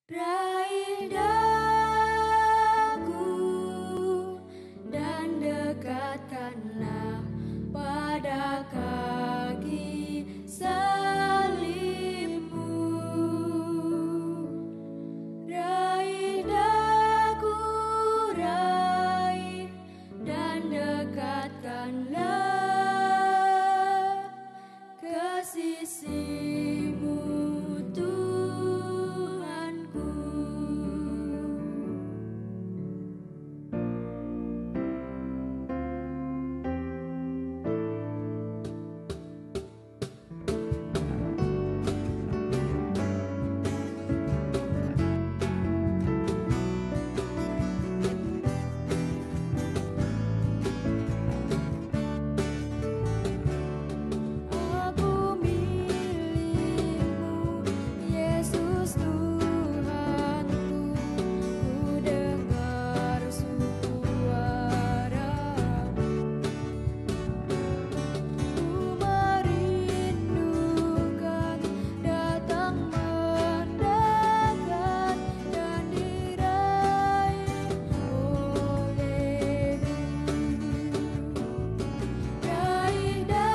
Raih daku dan dekatkanlah pada kaki salibmu. Raih daku, raih dan dekatkanlah ke sisimu, Tuhanku. Aku milikmu, Yesus Tuhanku. Ku dengar suaramu, ku merindukan datang mendekat dan diraih olehmu. Raih daku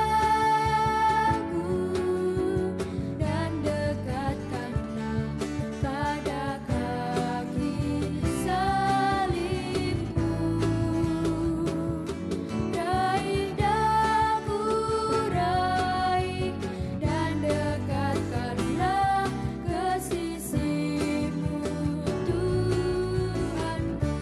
dan dekatkanlah pada kaki salibmu. Raih daku, raih dan dekatkanlah ke sisimu, Tuhanku.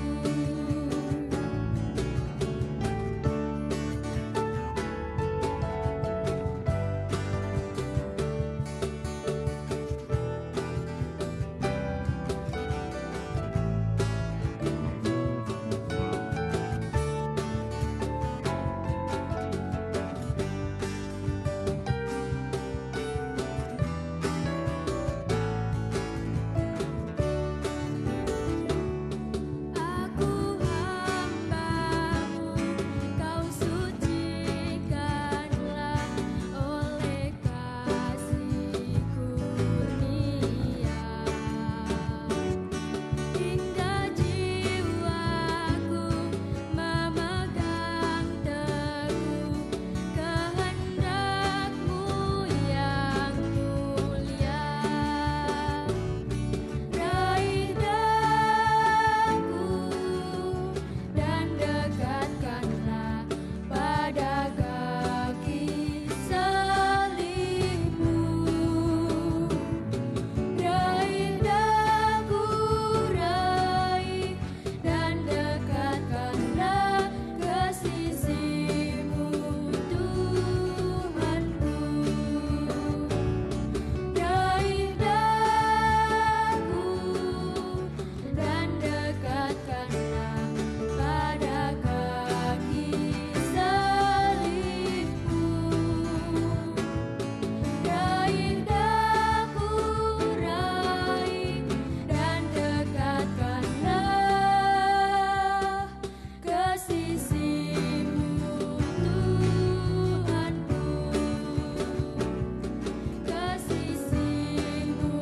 Aku hambamu, kau sucikanlah oleh kasih kurnia, hingga jiwaku memegang teguh kehendak-Mu yang mulia. Raih daku dan dekatkanlah pada kaki salibmu. Raih daku, raih dan dekatkanlah ke sisimu, Tuhanku. Raih daku dan dekatkanlah pada kaki salibmu. Raih daku, raih dan dekatkanlah ke sisimu, Tuhanku. Ke sisimu,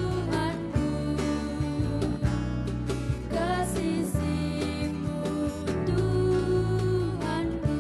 Tuhanku. Ke sisimu, Tuhanku.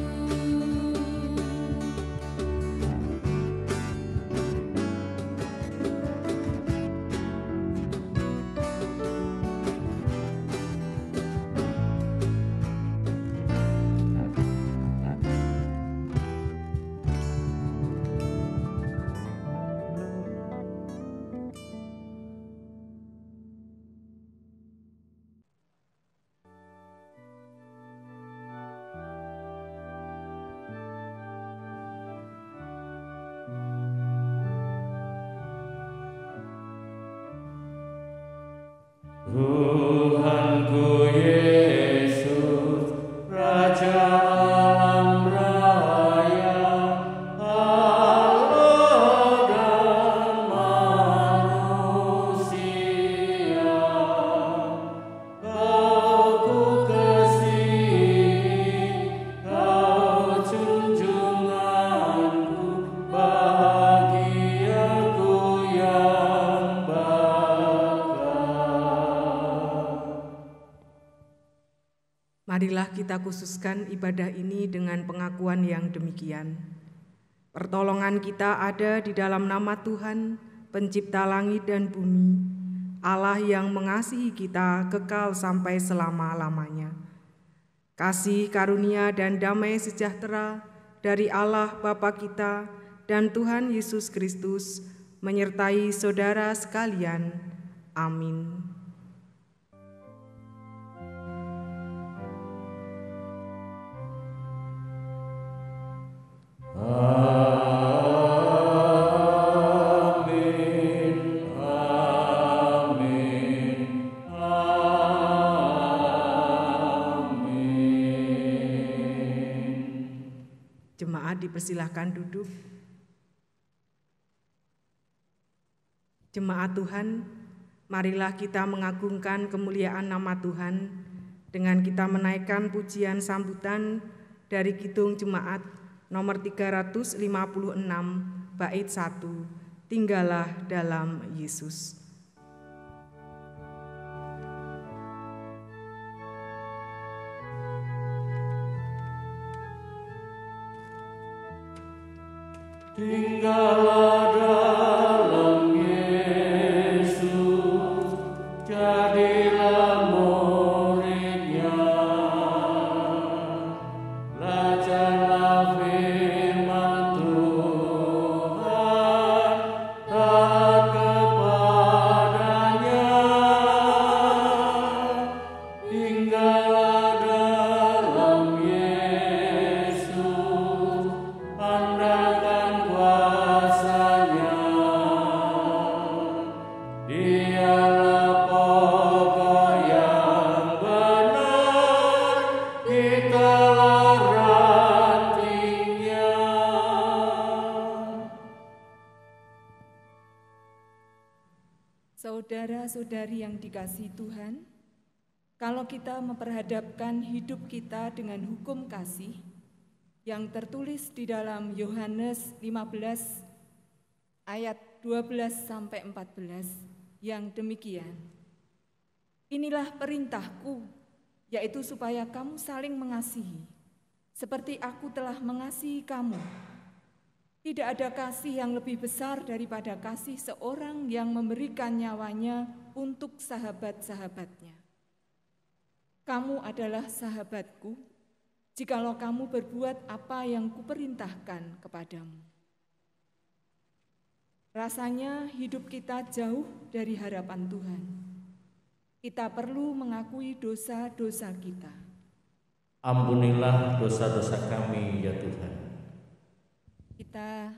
Tuhanku Yesus, Raja alam raya, Allah dan manusia, Kau kasihi, Kau junjunganku, bahagiaku yang baik. Marilah kita khususkan ibadah ini dengan pengakuan yang demikian. Pertolongan kita ada di dalam nama Tuhan, Pencipta langit dan bumi, Allah yang mengasihi kita kekal sampai selama-lamanya. Kasih, karunia, dan damai sejahtera dari Allah Bapa kita dan Tuhan Yesus Kristus menyertai saudara sekalian. Amin. Jemaat dipersilahkan duduk. Jemaat Tuhan, marilah kita mengagungkan kemuliaan nama Tuhan dengan kita menaikkan pujian sambutan dari Kidung Jemaat nomor 356 bait 1, Tinggallah dalam Yesus. Tinggallah dalam Yesus, jadilah muridnya, belajarlah firman Tuhan, taat kepadanya. Tinggallah dalam Yesus, andalkan kuasa-Nya. Dialah pokok yang benar, kitalah rantingnya. Saudara-saudari yang dikasihi Tuhan, kalau kita memperhadapkan hidup kita dengan hukum kasih yang tertulis di dalam Yohanes 15 ayat 12-14 yang demikian. Inilah perintahku, yaitu supaya kamu saling mengasihi, seperti aku telah mengasihi kamu. Tidak ada kasih yang lebih besar daripada kasih seorang yang memberikan nyawanya untuk sahabat-sahabatnya. Kamu adalah sahabatku, jikalau kamu berbuat apa yang kuperintahkan kepadamu. Rasanya hidup kita jauh dari harapan Tuhan. Kita perlu mengakui dosa-dosa kita. Ampunilah dosa-dosa kami, ya Tuhan. Kita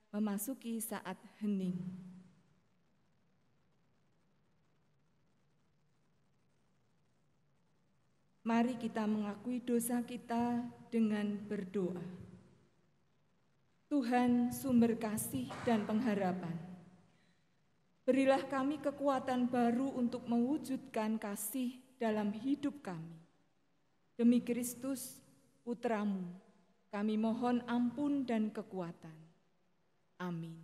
memasuki saat hening. Mari kita mengakui dosa kita dengan berdoa. Tuhan, sumber kasih dan pengharapan, berilah kami kekuatan baru untuk mewujudkan kasih dalam hidup kami. Demi Kristus, Putra-Mu, kami mohon ampun dan kekuatan. Amin.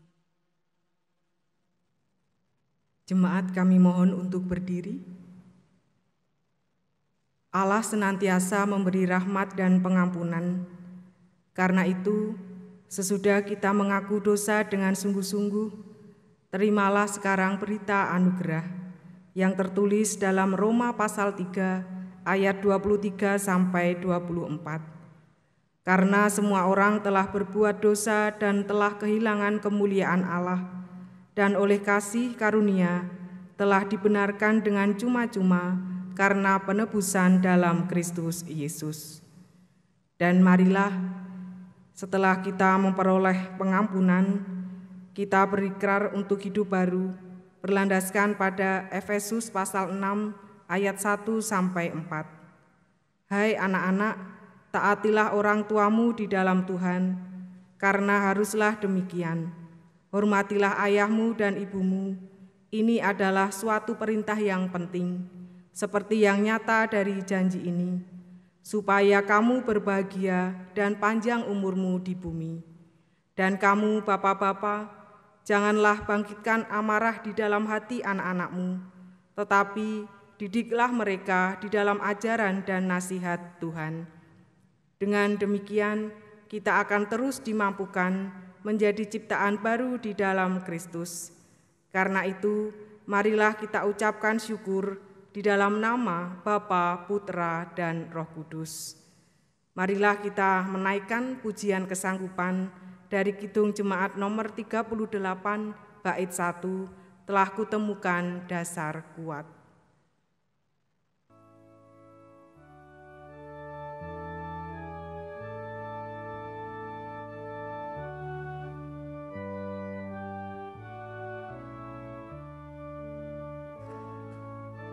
Jemaat, kami mohon untuk berdiri. Allah senantiasa memberi rahmat dan pengampunan. Karena itu, sesudah kita mengaku dosa dengan sungguh-sungguh, terimalah sekarang berita anugerah yang tertulis dalam Roma pasal 3 ayat 23-24. Karena semua orang telah berbuat dosa dan telah kehilangan kemuliaan Allah, dan oleh kasih karunia telah dibenarkan dengan cuma-cuma karena penebusan dalam Kristus Yesus. Dan marilah, setelah kita memperoleh pengampunan, kita berikrar untuk hidup baru, berlandaskan pada Efesus pasal 6 ayat 1-4. Hai anak-anak, taatilah orang tuamu di dalam Tuhan, karena haruslah demikian. Hormatilah ayahmu dan ibumu, ini adalah suatu perintah yang penting, seperti yang nyata dari janji ini, supaya kamu berbahagia dan panjang umurmu di bumi. Dan kamu, bapak-bapak, janganlah bangkitkan amarah di dalam hati anak-anakmu, tetapi didiklah mereka di dalam ajaran dan nasihat Tuhan. Dengan demikian, kita akan terus dimampukan menjadi ciptaan baru di dalam Kristus. Karena itu, marilah kita ucapkan syukur di dalam nama Bapa, Putra, dan Roh Kudus. Marilah kita menaikkan pujian kesanggupan dari Kidung Jemaat nomor 38 bait 1, telah kutemukan dasar kuat.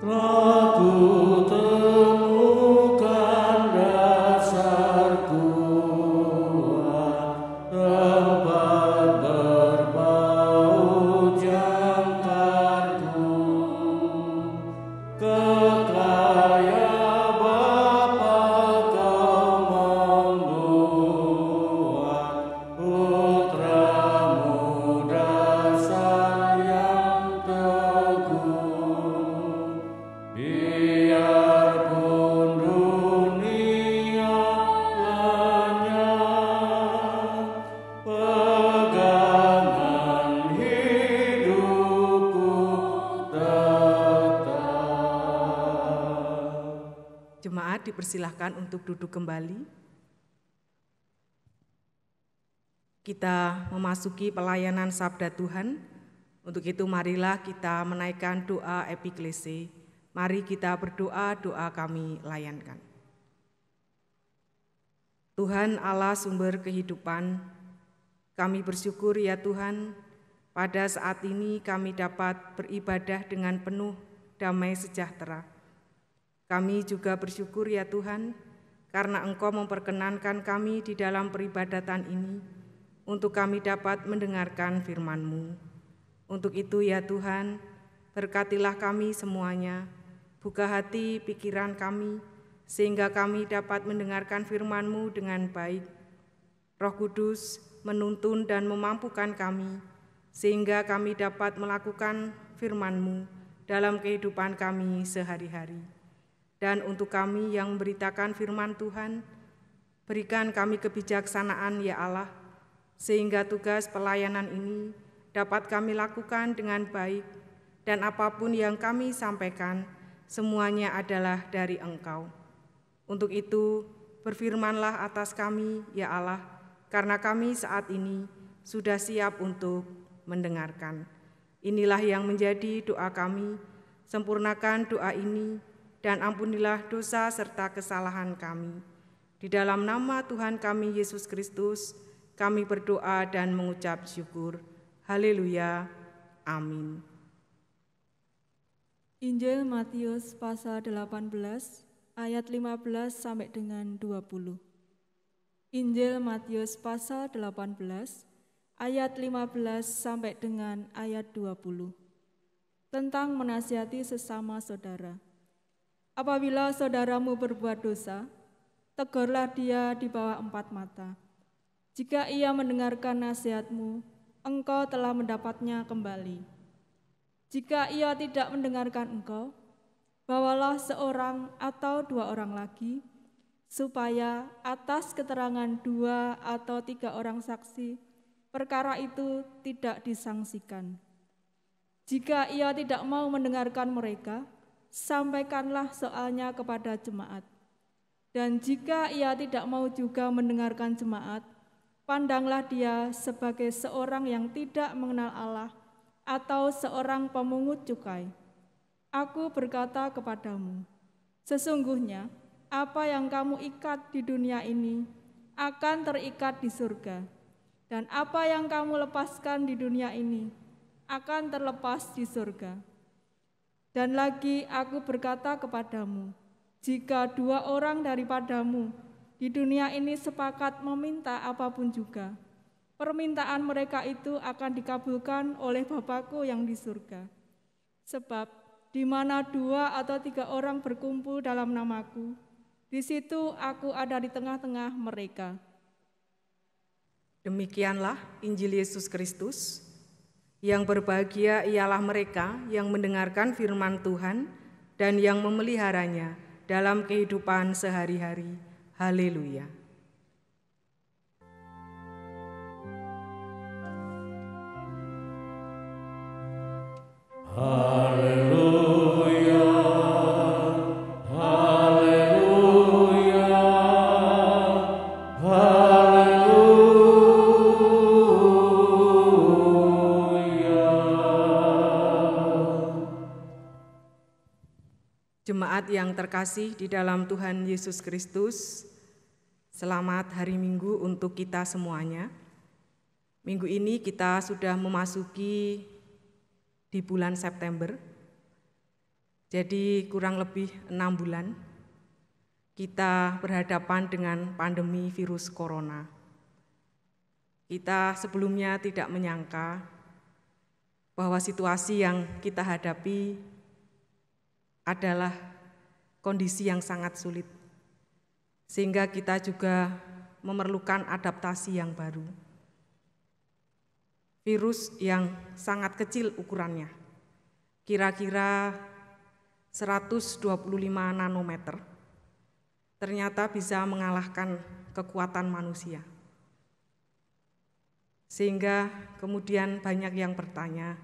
Telah kutemukan dasar kuat, tempat berbaut jangkarku, kekaya Bapa kau membuat putramu dasar yang teguh. Biarpun dunia lenyap, pegangan hidupku tetap. Jemaat dipersilahkan untuk duduk kembali. Kita memasuki pelayanan Sabda Tuhan. Untuk itu marilah kita menaikkan doa epiklese. Mari kita berdoa, doa kami layankan. Tuhan Allah sumber kehidupan, kami bersyukur ya Tuhan, pada saat ini kami dapat beribadah dengan penuh damai sejahtera. Kami juga bersyukur ya Tuhan, karena Engkau memperkenankan kami di dalam peribadatan ini, untuk kami dapat mendengarkan firman-Mu. Untuk itu ya Tuhan, berkatilah kami semuanya, buka hati pikiran kami, sehingga kami dapat mendengarkan firman-Mu dengan baik. Roh Kudus menuntun dan memampukan kami, sehingga kami dapat melakukan firman-Mu dalam kehidupan kami sehari-hari. Dan untuk kami yang memberitakan firman Tuhan, berikan kami kebijaksanaan ya Allah, sehingga tugas pelayanan ini dapat kami lakukan dengan baik, dan apapun yang kami sampaikan, semuanya adalah dari Engkau. Untuk itu, berfirmanlah atas kami, ya Allah, karena kami saat ini sudah siap untuk mendengarkan. Inilah yang menjadi doa kami, sempurnakan doa ini, dan ampunilah dosa serta kesalahan kami. Di dalam nama Tuhan kami Yesus Kristus, kami berdoa dan mengucap syukur. Haleluya. Amin. Injil Matius pasal 18 ayat 15 sampai dengan 20. Injil Matius pasal 18 ayat 15 sampai dengan ayat 20. Tentang menasihati sesama saudara. Apabila saudaramu berbuat dosa, tegurlah dia di bawah 4 mata. Jika ia mendengarkan nasihatmu, engkau telah mendapatnya kembali. Jika ia tidak mendengarkan engkau, bawalah seorang atau 2 orang lagi, supaya atas keterangan 2 atau 3 orang saksi, perkara itu tidak disangsikan. Jika ia tidak mau mendengarkan mereka, sampaikanlah soalnya kepada jemaat. Dan jika ia tidak mau juga mendengarkan jemaat, pandanglah dia sebagai seorang yang tidak mengenal Allah, atau seorang pemungut cukai. Aku berkata kepadamu, sesungguhnya apa yang kamu ikat di dunia ini akan terikat di surga, dan apa yang kamu lepaskan di dunia ini akan terlepas di surga. Dan lagi aku berkata kepadamu, jika 2 orang daripadamu di dunia ini sepakat meminta apapun juga, permintaan mereka itu akan dikabulkan oleh Bapa-Ku yang di surga. Sebab di mana 2 atau 3 orang berkumpul dalam nama-Ku, di situ Aku ada di tengah-tengah mereka. Demikianlah Injil Yesus Kristus. Yang berbahagia ialah mereka yang mendengarkan firman Tuhan dan yang memeliharanya dalam kehidupan sehari-hari. Haleluya. Haleluya, haleluya, haleluya. Jemaat yang terkasih di dalam Tuhan Yesus Kristus, selamat hari Minggu untuk kita semuanya. Minggu ini kita sudah memasuki di bulan September, jadi kurang lebih 6 bulan kita berhadapan dengan pandemi virus corona. Kita sebelumnya tidak menyangka bahwa situasi yang kita hadapi adalah kondisi yang sangat sulit, sehingga kita juga memerlukan adaptasi yang baru. Virus yang sangat kecil ukurannya, kira-kira 125 nanometer, ternyata bisa mengalahkan kekuatan manusia. Sehingga kemudian banyak yang bertanya,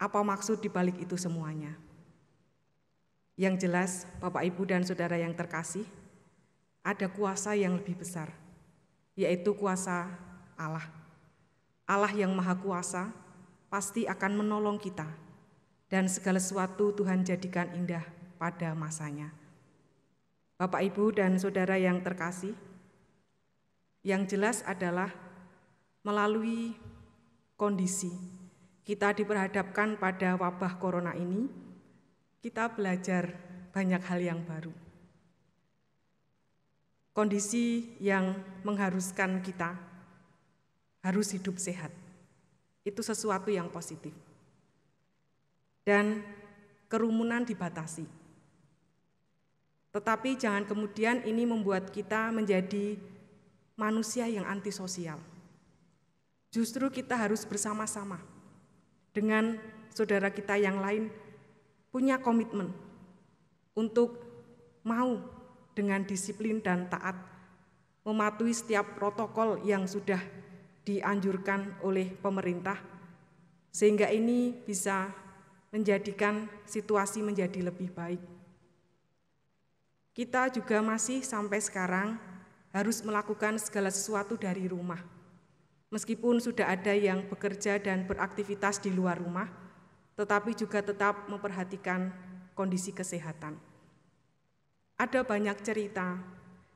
apa maksud dibalik itu semuanya? Yang jelas, Bapak, Ibu, dan Saudara yang terkasih, ada kuasa yang lebih besar, yaitu kuasa Allah. Allah yang Maha Kuasa pasti akan menolong kita, dan segala sesuatu Tuhan jadikan indah pada masanya. Bapak, Ibu, dan Saudara yang terkasih, yang jelas adalah melalui kondisi kita diperhadapkan pada wabah corona ini, kita belajar banyak hal yang baru. Kondisi yang mengharuskan kita harus hidup sehat, itu sesuatu yang positif. Dan kerumunan dibatasi. Tetapi jangan kemudian ini membuat kita menjadi manusia yang antisosial. Justru kita harus bersama-sama dengan saudara kita yang lain punya komitmen untuk mau dengan disiplin dan taat mematuhi setiap protokol yang sudah dianjurkan oleh pemerintah, sehingga ini bisa menjadikan situasi menjadi lebih baik. Kita juga masih sampai sekarang harus melakukan segala sesuatu dari rumah. Meskipun sudah ada yang bekerja dan beraktivitas di luar rumah, tetapi juga tetap memperhatikan kondisi kesehatan. Ada banyak cerita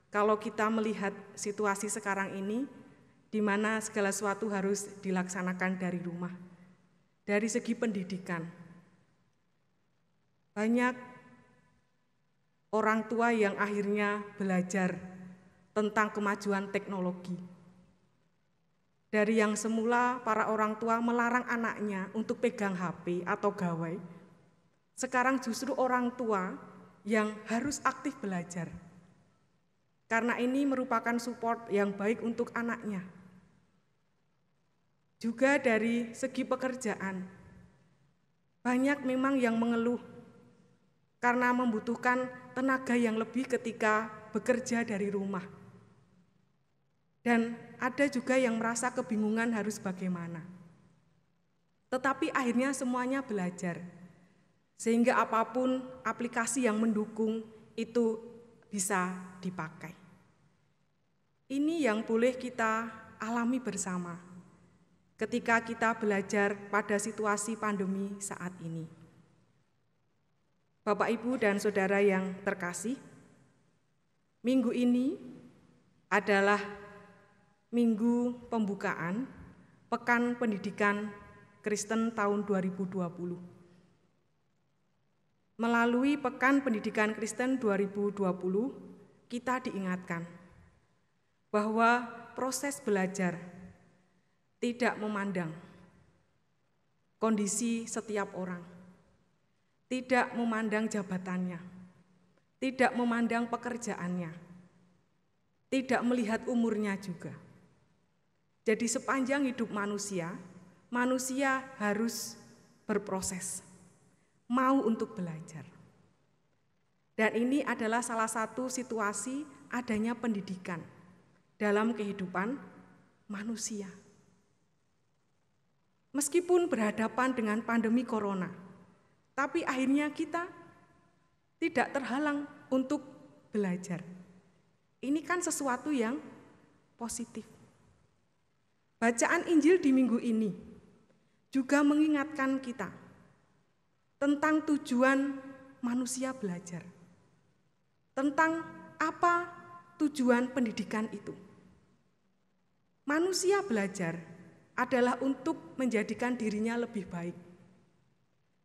kalau kita melihat situasi sekarang ini, di mana segala sesuatu harus dilaksanakan dari rumah. Dari segi pendidikan, banyak orang tua yang akhirnya belajar tentang kemajuan teknologi. Dari yang semula para orang tua melarang anaknya untuk pegang HP atau gawai, sekarang justru orang tua yang harus aktif belajar. Karena ini merupakan support yang baik untuk anaknya. Juga dari segi pekerjaan, banyak memang yang mengeluh karena membutuhkan tenaga yang lebih ketika bekerja dari rumah. Dan ada juga yang merasa kebingungan harus bagaimana. Tetapi akhirnya semuanya belajar, sehingga apapun aplikasi yang mendukung itu bisa dipakai. Ini yang boleh kita alami bersama ketika kita belajar pada situasi pandemi saat ini. Bapak, Ibu, dan Saudara yang terkasih, minggu ini adalah minggu pembukaan Pekan Pendidikan Kristen tahun 2020. Melalui Pekan Pendidikan Kristen 2020, kita diingatkan bahwa proses belajar tidak memandang kondisi setiap orang, tidak memandang jabatannya, tidak memandang pekerjaannya, tidak melihat umurnya juga. Jadi sepanjang hidup manusia harus berproses, mau untuk belajar. Dan ini adalah salah satu situasi adanya pendidikan dalam kehidupan manusia. Meskipun berhadapan dengan pandemi corona, tapi akhirnya kita tidak terhalang untuk belajar. Ini kan sesuatu yang positif. Bacaan Injil di minggu ini juga mengingatkan kita tentang tujuan manusia belajar. Tentang apa tujuan pendidikan itu. Manusia belajar adalah untuk menjadikan dirinya lebih baik.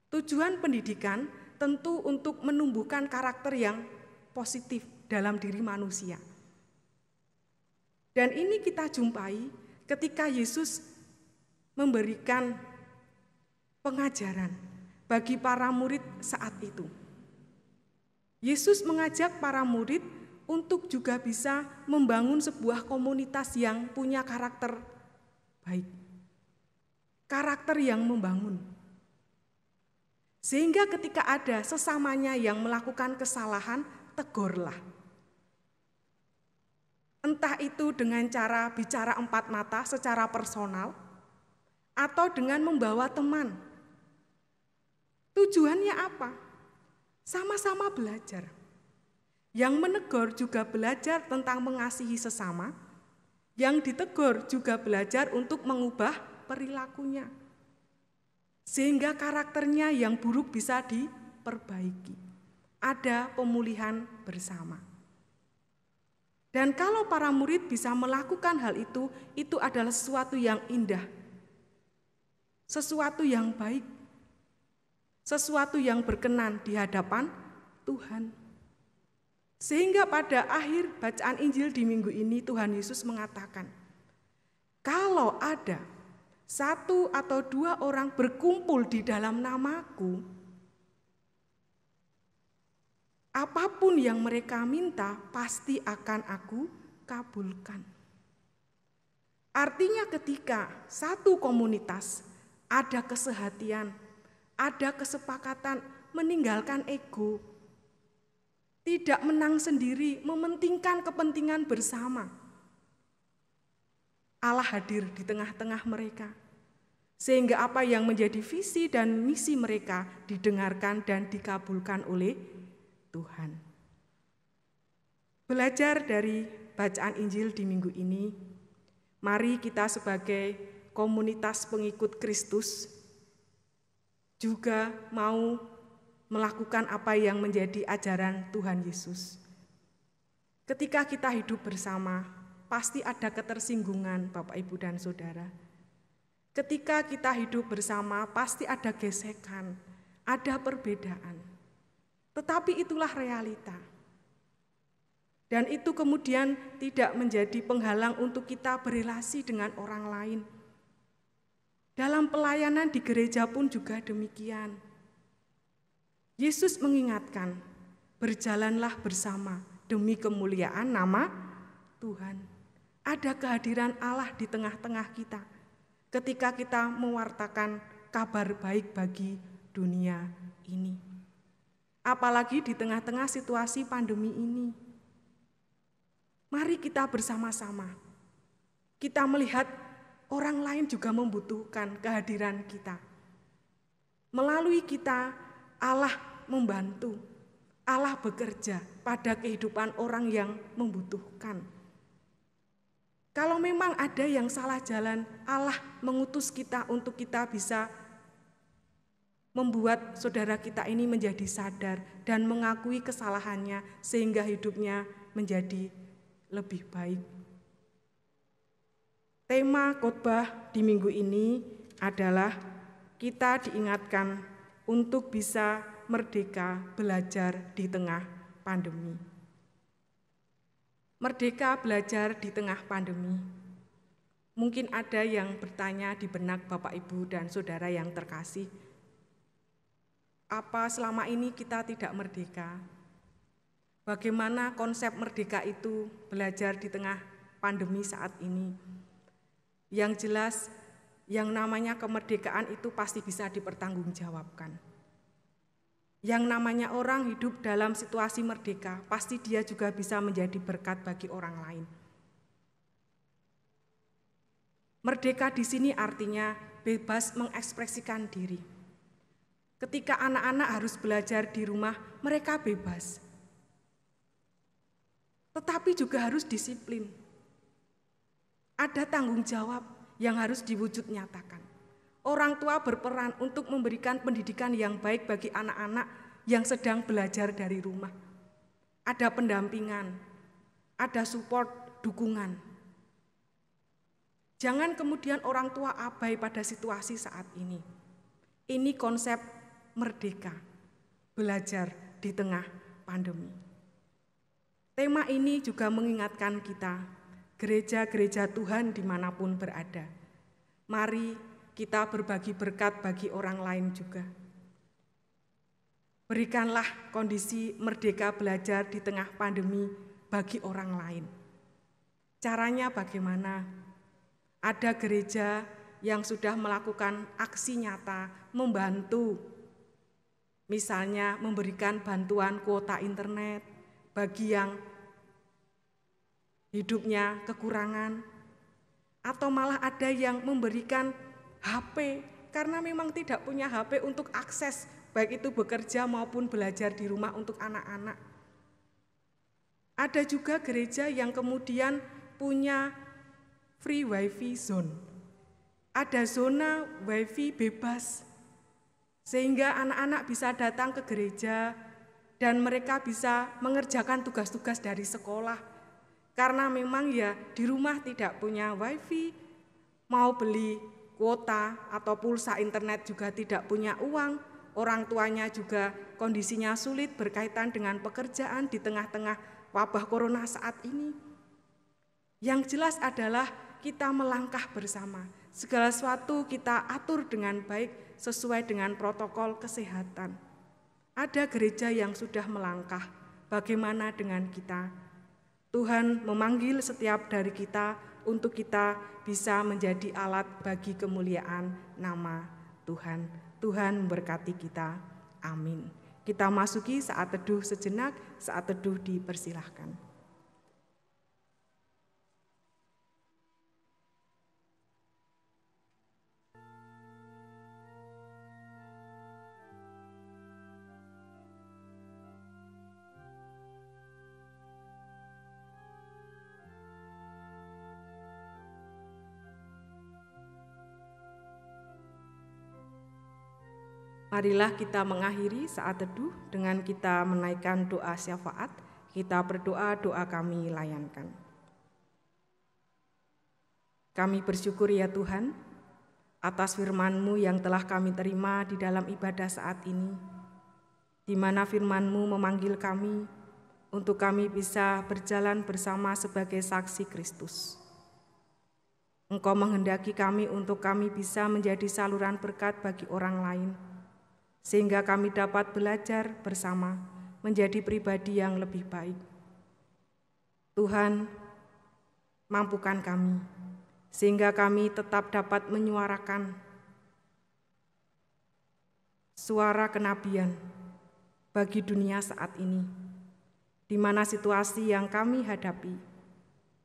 Tujuan pendidikan tentu untuk menumbuhkan karakter yang positif dalam diri manusia. Dan ini kita jumpai ketika Yesus memberikan pengajaran bagi para murid saat itu. Yesus mengajak para murid untuk juga bisa membangun sebuah komunitas yang punya karakter baik. Karakter yang membangun. Sehingga ketika ada sesamanya yang melakukan kesalahan, tegurlah. Entah itu dengan cara bicara empat mata secara personal, atau dengan membawa teman. Tujuannya apa? Sama-sama belajar. Yang menegur juga belajar tentang mengasihi sesama, yang ditegur juga belajar untuk mengubah perilakunya. Sehingga karakternya yang buruk bisa diperbaiki. Ada pemulihan bersama. Dan kalau para murid bisa melakukan hal itu adalah sesuatu yang indah. Sesuatu yang baik. Sesuatu yang berkenan di hadapan Tuhan. Sehingga pada akhir bacaan Injil di minggu ini Tuhan Yesus mengatakan, kalau ada 1 atau 2 orang berkumpul di dalam namaku, apapun yang mereka minta pasti akan aku kabulkan. Artinya ketika satu komunitas ada kesehatian, ada kesepakatan meninggalkan ego, tidak menang sendiri, mementingkan kepentingan bersama. Allah hadir di tengah-tengah mereka, sehingga apa yang menjadi visi dan misi mereka didengarkan dan dikabulkan oleh Tuhan. Belajar dari bacaan Injil di minggu ini, mari kita sebagai komunitas pengikut Kristus juga mau melakukan apa yang menjadi ajaran Tuhan Yesus. Ketika kita hidup bersama, pasti ada ketersinggungan Bapak, Ibu, dan Saudara. Ketika kita hidup bersama, pasti ada gesekan, ada perbedaan. Tetapi itulah realita. Dan itu kemudian tidak menjadi penghalang untuk kita berelasi dengan orang lain. Dalam pelayanan di gereja pun juga demikian. Yesus mengingatkan, berjalanlah bersama demi kemuliaan nama Tuhan. Ada kehadiran Allah di tengah-tengah kita ketika kita mewartakan kabar baik bagi dunia ini. Apalagi di tengah-tengah situasi pandemi ini. Mari kita bersama-sama. Kita melihat orang lain juga membutuhkan kehadiran kita. Melalui kita, Allah membantu. Allah bekerja pada kehidupan orang yang membutuhkan. Kalau memang ada yang salah jalan, Allah mengutus kita untuk kita bisa membuat saudara kita ini menjadi sadar dan mengakui kesalahannya sehingga hidupnya menjadi lebih baik. Tema khotbah di minggu ini adalah kita diingatkan untuk bisa merdeka belajar di tengah pandemi. Merdeka belajar di tengah pandemi. Mungkin ada yang bertanya di benak Bapak, Ibu, dan Saudara yang terkasih, apa selama ini kita tidak merdeka? Bagaimana konsep merdeka itu belajar di tengah pandemi saat ini? Yang jelas, yang namanya kemerdekaan itu pasti bisa dipertanggungjawabkan. Yang namanya orang hidup dalam situasi merdeka, pasti dia juga bisa menjadi berkat bagi orang lain. Merdeka di sini artinya bebas mengekspresikan diri. Ketika anak-anak harus belajar di rumah, mereka bebas. Tetapi juga harus disiplin. Ada tanggung jawab yang harus diwujud nyatakan. Orang tua berperan untuk memberikan pendidikan yang baik bagi anak-anak yang sedang belajar dari rumah. Ada pendampingan, ada support, dukungan. Jangan kemudian orang tua abai pada situasi saat ini. Ini konsep merdeka, belajar di tengah pandemi. Tema ini juga mengingatkan kita, gereja-gereja Tuhan dimanapun berada. Mari kita berbagi berkat bagi orang lain juga. Berikanlah kondisi merdeka belajar di tengah pandemi bagi orang lain. Caranya bagaimana? Ada gereja yang sudah melakukan aksi nyata membantu, misalnya memberikan bantuan kuota internet bagi yang hidupnya kekurangan, atau malah ada yang memberikan HP karena memang tidak punya HP untuk akses, baik itu bekerja maupun belajar di rumah untuk anak-anak. Ada juga gereja yang kemudian punya free wifi zone. Ada zona wifi bebas, sehingga anak-anak bisa datang ke gereja dan mereka bisa mengerjakan tugas-tugas dari sekolah. Karena memang ya di rumah tidak punya wifi, mau beli kuota atau pulsa internet juga tidak punya uang, orang tuanya juga kondisinya sulit berkaitan dengan pekerjaan di tengah-tengah wabah corona saat ini. Yang jelas adalah kita melangkah bersama. Segala sesuatu kita atur dengan baik sesuai dengan protokol kesehatan. Ada gereja yang sudah melangkah. Bagaimana dengan kita? Tuhan memanggil setiap dari kita untuk kita bisa menjadi alat bagi kemuliaan nama Tuhan. Tuhan memberkati kita. Amin. Kita masuki saat teduh sejenak, saat teduh dipersilahkan. Marilah kita mengakhiri saat teduh dengan kita menaikkan doa syafaat. Kita berdoa, doa kami layankan. Kami bersyukur ya Tuhan, atas firman-Mu yang telah kami terima di dalam ibadah saat ini, di mana firman-Mu memanggil kami untuk kami bisa berjalan bersama sebagai saksi Kristus. Engkau menghendaki kami untuk kami bisa menjadi saluran berkat bagi orang lain, sehingga kami dapat belajar bersama menjadi pribadi yang lebih baik. Tuhan, mampukan kami, sehingga kami tetap dapat menyuarakan suara kenabian bagi dunia saat ini, di mana situasi yang kami hadapi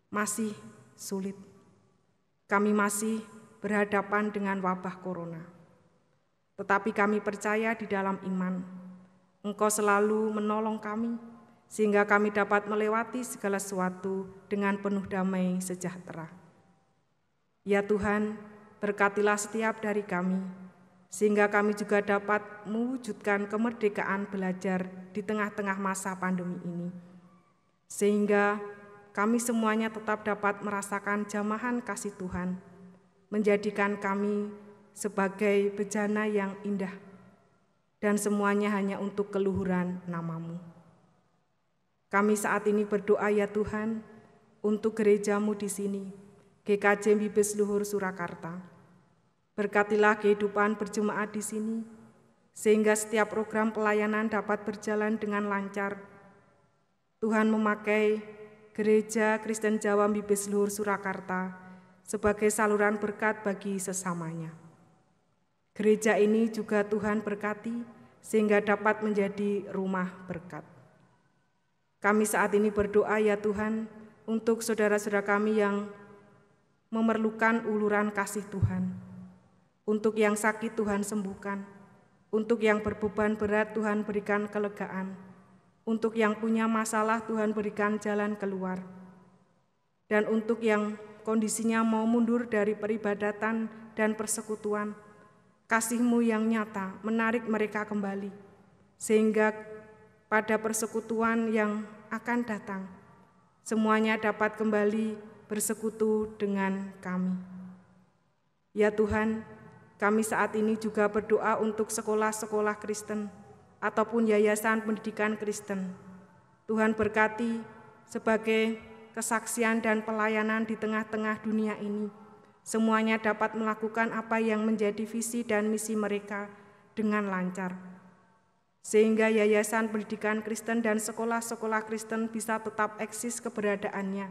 masih sulit. Kami masih berhadapan dengan wabah corona. Tetapi kami percaya di dalam iman, Engkau selalu menolong kami, sehingga kami dapat melewati segala sesuatu dengan penuh damai sejahtera. Ya Tuhan, berkatilah setiap dari kami, sehingga kami juga dapat mewujudkan kemerdekaan belajar di tengah-tengah masa pandemi ini. Sehingga kami semuanya tetap dapat merasakan jamahan kasih Tuhan, menjadikan kami sebagai bejana yang indah, dan semuanya hanya untuk keluhuran nama-Mu. Kami saat ini berdoa ya Tuhan, untuk gereja-Mu di sini, GKJ Bibes Luhur Surakarta. Berkatilah kehidupan berjemaat di sini, sehingga setiap program pelayanan dapat berjalan dengan lancar. Tuhan memakai Gereja Kristen Jawa Bibes Luhur Surakarta sebagai saluran berkat bagi sesamanya. Gereja ini juga Tuhan berkati, sehingga dapat menjadi rumah berkat. Kami saat ini berdoa ya Tuhan untuk saudara-saudara kami yang memerlukan uluran kasih Tuhan. Untuk yang sakit Tuhan sembuhkan, untuk yang berbeban berat Tuhan berikan kelegaan, untuk yang punya masalah Tuhan berikan jalan keluar, dan untuk yang kondisinya mau mundur dari peribadatan dan persekutuan, kasih-Mu yang nyata menarik mereka kembali, sehingga pada persekutuan yang akan datang, semuanya dapat kembali bersekutu dengan kami. Ya Tuhan, kami saat ini juga berdoa untuk sekolah-sekolah Kristen ataupun yayasan pendidikan Kristen. Tuhan berkati sebagai kesaksian dan pelayanan di tengah-tengah dunia ini. Semuanya dapat melakukan apa yang menjadi visi dan misi mereka dengan lancar. Sehingga yayasan pendidikan Kristen dan sekolah-sekolah Kristen bisa tetap eksis keberadaannya.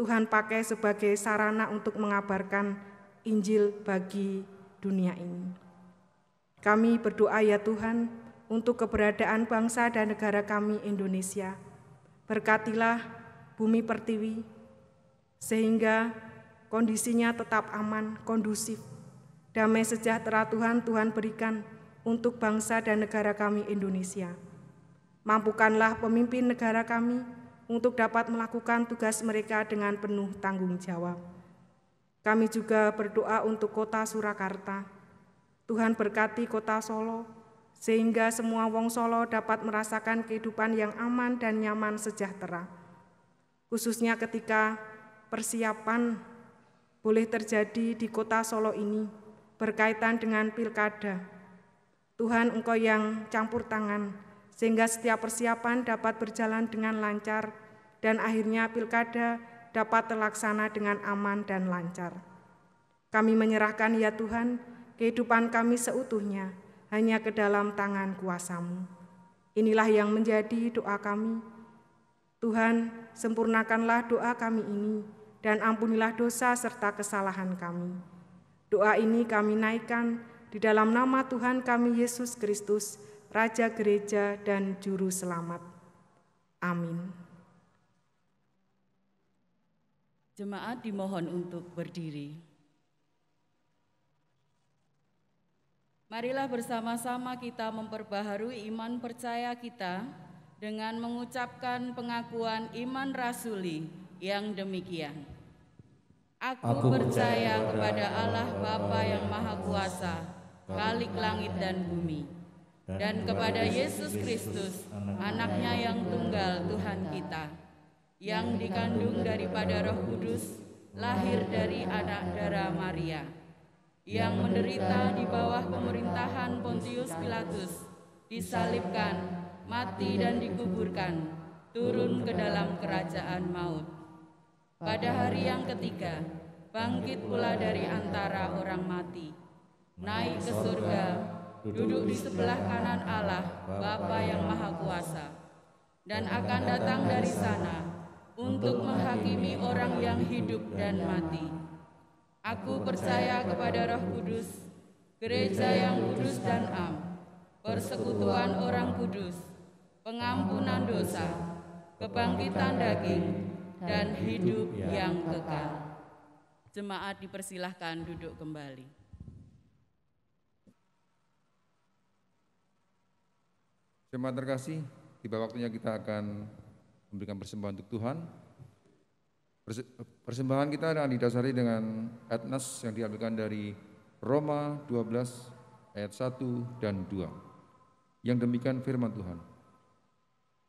Tuhan pakai sebagai sarana untuk mengabarkan Injil bagi dunia ini. Kami berdoa ya Tuhan untuk keberadaan bangsa dan negara kami Indonesia. Berkatilah bumi pertiwi sehingga kondisinya tetap aman, kondusif. Damai sejahtera Tuhan berikan untuk bangsa dan negara kami Indonesia. Mampukanlah pemimpin negara kami untuk dapat melakukan tugas mereka dengan penuh tanggung jawab. Kami juga berdoa untuk kota Surakarta. Tuhan berkati kota Solo, sehingga semua wong Solo dapat merasakan kehidupan yang aman dan nyaman sejahtera. Khususnya ketika persiapan boleh terjadi di kota Solo ini berkaitan dengan pilkada. Tuhan, Engkau yang campur tangan, sehingga setiap persiapan dapat berjalan dengan lancar dan akhirnya pilkada dapat terlaksana dengan aman dan lancar. Kami menyerahkan ya Tuhan kehidupan kami seutuhnya hanya ke dalam tangan kuasa-Mu. Inilah yang menjadi doa kami. Tuhan, sempurnakanlah doa kami ini dan ampunilah dosa serta kesalahan kami. Doa ini kami naikkan di dalam nama Tuhan kami Yesus Kristus, Raja Gereja dan Juru Selamat. Amin. Jemaat dimohon untuk berdiri. Marilah bersama-sama kita memperbaharui iman percaya kita dengan mengucapkan pengakuan iman rasuli yang demikian. Aku percaya kepada Allah Bapa yang Maha Kuasa, Khalik langit dan bumi, dan kepada Yesus Kristus, anaknya yang tunggal Tuhan kita, yang dikandung daripada Roh Kudus, lahir dari anak darah Maria, yang menderita di bawah pemerintahan Pontius Pilatus, disalibkan, mati dan dikuburkan, turun ke dalam kerajaan maut. Pada hari yang ketiga, bangkit pula dari antara orang mati, naik ke surga, duduk di sebelah kanan Allah, Bapa yang Maha Kuasa, dan akan datang dari sana untuk menghakimi orang yang hidup dan mati. Aku percaya kepada Roh Kudus, gereja yang kudus dan am, persekutuan orang kudus, pengampunan dosa, kebangkitan daging, dan hidup yang kekal. Jemaat dipersilahkan duduk kembali. Jemaat terkasih, tiba waktunya kita akan memberikan persembahan untuk Tuhan. Persembahan kita akan didasari dengan ayat nas yang diambilkan dari Roma 12 ayat 1 dan 2. Yang demikian firman Tuhan.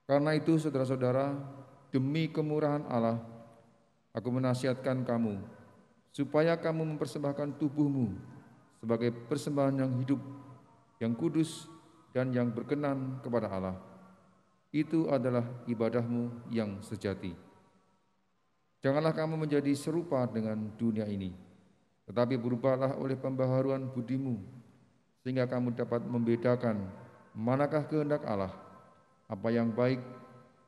Karena itu saudara-saudara, demi kemurahan Allah, aku menasihatkan kamu, supaya kamu mempersembahkan tubuhmu sebagai persembahan yang hidup, yang kudus, dan yang berkenan kepada Allah. Itu adalah ibadahmu yang sejati. Janganlah kamu menjadi serupa dengan dunia ini, tetapi berubahlah oleh pembaharuan budimu, sehingga kamu dapat membedakan manakah kehendak Allah, apa yang baik,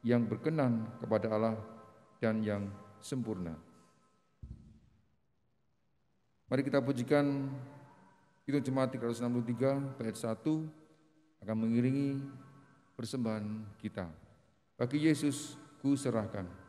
yang berkenan kepada Allah, dan yang sempurna. Mari kita pujikan Kidung Jemaat 363 bait 1, akan mengiringi persembahan kita. Bagi Yesus ku serahkan.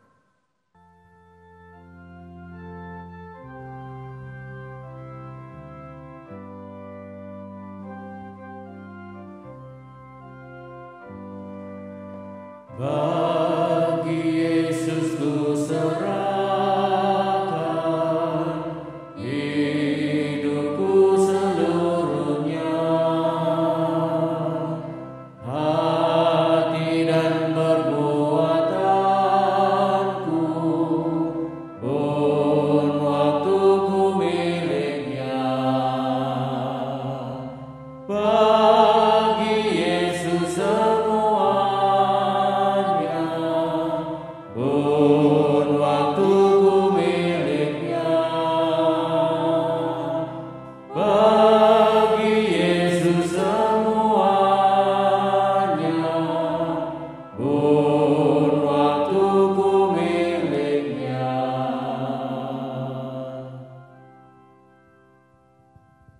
Bagi Yesus ku serahkan hidupku seluruhnya, hati dan perbuatanku pun waktuku miliknya. Bagi Yesus semuanya, pun waktuku miliknya. Bagi Yesus semuanya, pun waktuku miliknya.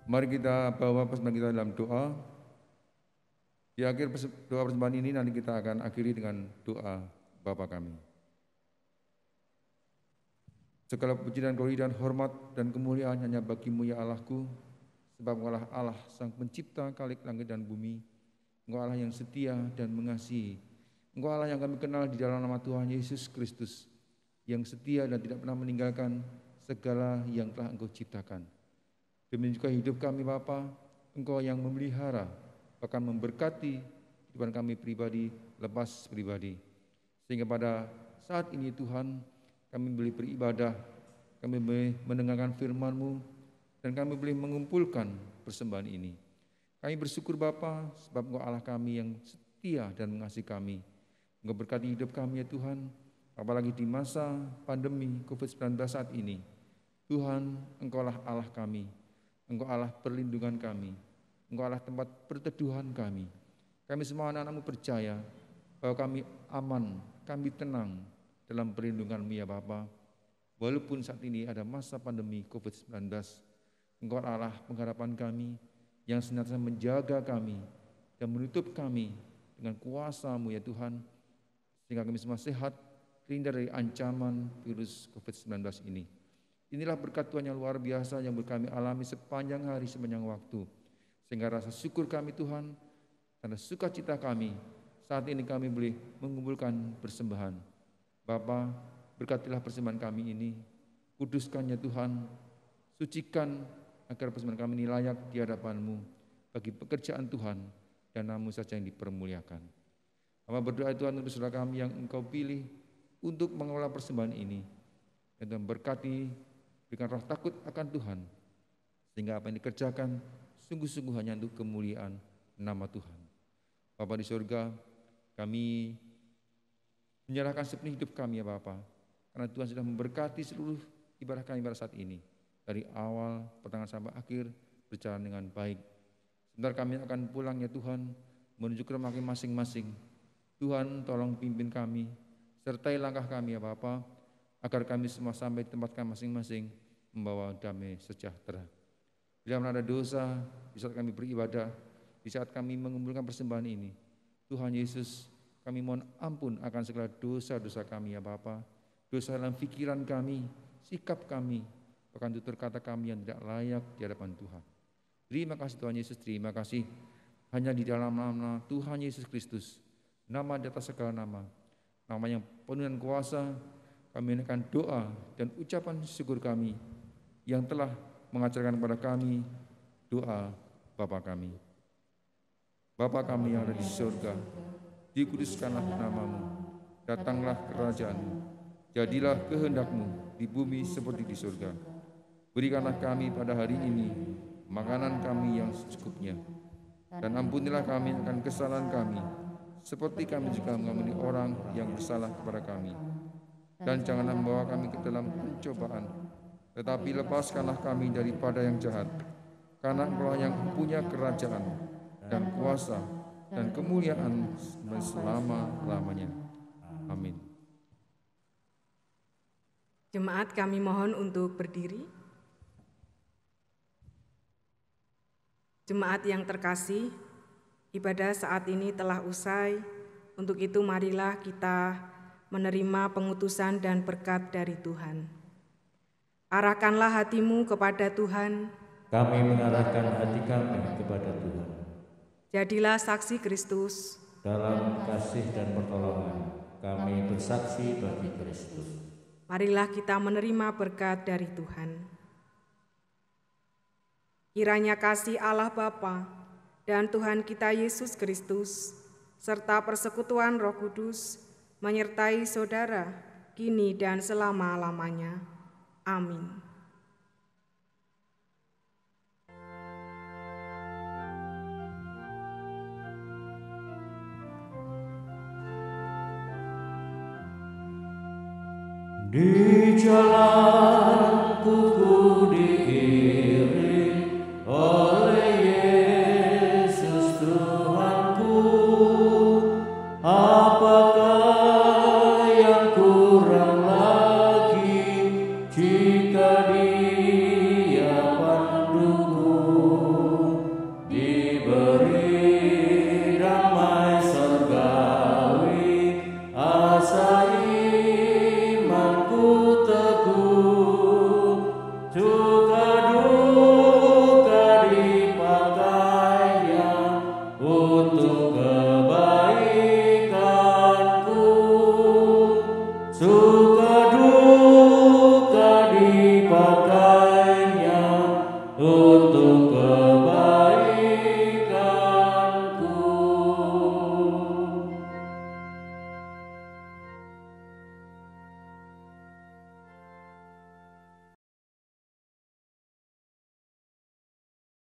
Mari kita bawa persembahan kita dalam doa. Di akhir doa persembahan ini nanti kita akan akhiri dengan doa Bapa kami. Segala puji dan glory dan hormat dan kemuliaan hanya bagi-Mu ya Allahku, sebab Engkaulah Allah Sang Pencipta kalik langit dan bumi. Engkau Allah yang setia dan mengasihi. Engkau Allah yang kami kenal di dalam nama Tuhan Yesus Kristus, yang setia dan tidak pernah meninggalkan segala yang telah Engkau ciptakan. Demikian juga hidup kami Bapa, Engkau yang memelihara, bahkan memberkati kehidupan kami pribadi, lepas pribadi. Sehingga pada saat ini Tuhan, kami boleh beribadah, kami boleh mendengarkan firman-Mu, dan kami boleh mengumpulkan persembahan ini. Kami bersyukur Bapa, sebab Engkau Allah kami yang setia dan mengasihi kami. Engkau berkati hidup kami ya Tuhan, apalagi di masa pandemi COVID-19 saat ini. Tuhan, Engkau lah Allah kami, Engkau Allah perlindungan kami, Engkau Allah tempat perteduhan kami. Kami semua anak-anak-Mu percaya bahwa kami aman, kami tenang dalam perlindungan-Mu ya Bapa. Walaupun saat ini ada masa pandemi COVID-19, Engkau Allah pengharapan kami yang senantiasa menjaga kami dan menutup kami dengan kuasa-Mu ya Tuhan, sehingga kami semua sehat, terhindar dari ancaman virus COVID-19 ini. Inilah berkat Tuhan yang luar biasa yang kami alami sepanjang hari, sepanjang waktu. Sehingga rasa syukur kami Tuhan, karena sukacita kami, saat ini kami boleh mengumpulkan persembahan. Bapa, berkatilah persembahan kami ini, kuduskannya Tuhan, sucikan agar persembahan kami ini layak di hadapan-Mu bagi pekerjaan Tuhan dan nama-Mu saja yang dipermuliakan. Bapa berdoa Tuhan untuk saudara kami yang Engkau pilih untuk mengelola persembahan ini. Dan Tuhan berkati, berikan roh takut akan Tuhan, sehingga apa yang dikerjakan sungguh-sungguh hanya untuk kemuliaan nama Tuhan. Bapa di surga, kami menyerahkan sepenuh hidup kami ya Bapa, karena Tuhan sudah memberkati seluruh ibadah kami pada saat ini. Dari awal, pertengahan sampai akhir berjalan dengan baik. Sebentar kami akan pulang ya Tuhan, menuju ke rumah kami masing-masing. Tuhan tolong pimpin kami, sertai langkah kami ya Bapa, agar kami semua sampai di tempat kami masing-masing, membawa damai sejahtera. Bila mana ada dosa, di saat kami beribadah, di saat kami mengumpulkan persembahan ini, Tuhan Yesus, kami mohon ampun akan segala dosa-dosa kami ya Bapa, dosa dalam pikiran kami, sikap kami, bahkan tutur kata kami yang tidak layak di hadapan Tuhan. Terima kasih Tuhan Yesus, terima kasih. Hanya di dalam nama Tuhan Yesus Kristus, nama di atas segala nama, nama yang penuh dengan kuasa, kami menaikkan doa dan ucapan syukur kami yang telah mengajarkan kepada kami doa Bapa kami. Bapa kami yang ada di surga, dikuduskanlah nama-Mu, datanglah kerajaan-Mu, jadilah kehendak-Mu di bumi seperti di surga. Berikanlah kami pada hari ini makanan kami yang secukupnya, dan ampunilah kami akan kesalahan kami, seperti kami juga mengampuni orang yang bersalah kepada kami. Dan janganlah membawa kami ke dalam pencobaan, tetapi lepaskanlah kami daripada yang jahat, karena Engkau yang punya kerajaan dan kuasa dan kemuliaan selama-lamanya. Amin. Jemaat kami mohon untuk berdiri. Jemaat yang terkasih, Ibadah saat ini telah usai, untuk itu marilah kita menerima pengutusan dan berkat dari Tuhan. Arahkanlah hatimu kepada Tuhan. Kami mengarahkan hati kami kepada Tuhan. Jadilah saksi Kristus. Dalam kasih dan pertolongan, kami bersaksi bagi Kristus. Marilah kita menerima berkat dari Tuhan. Kiranya kasih Allah Bapa dan Tuhan kita Yesus Kristus, serta persekutuan Roh Kudus, menyertai saudara, kini dan selama-lamanya. Amin. Di jalanku ku diiringi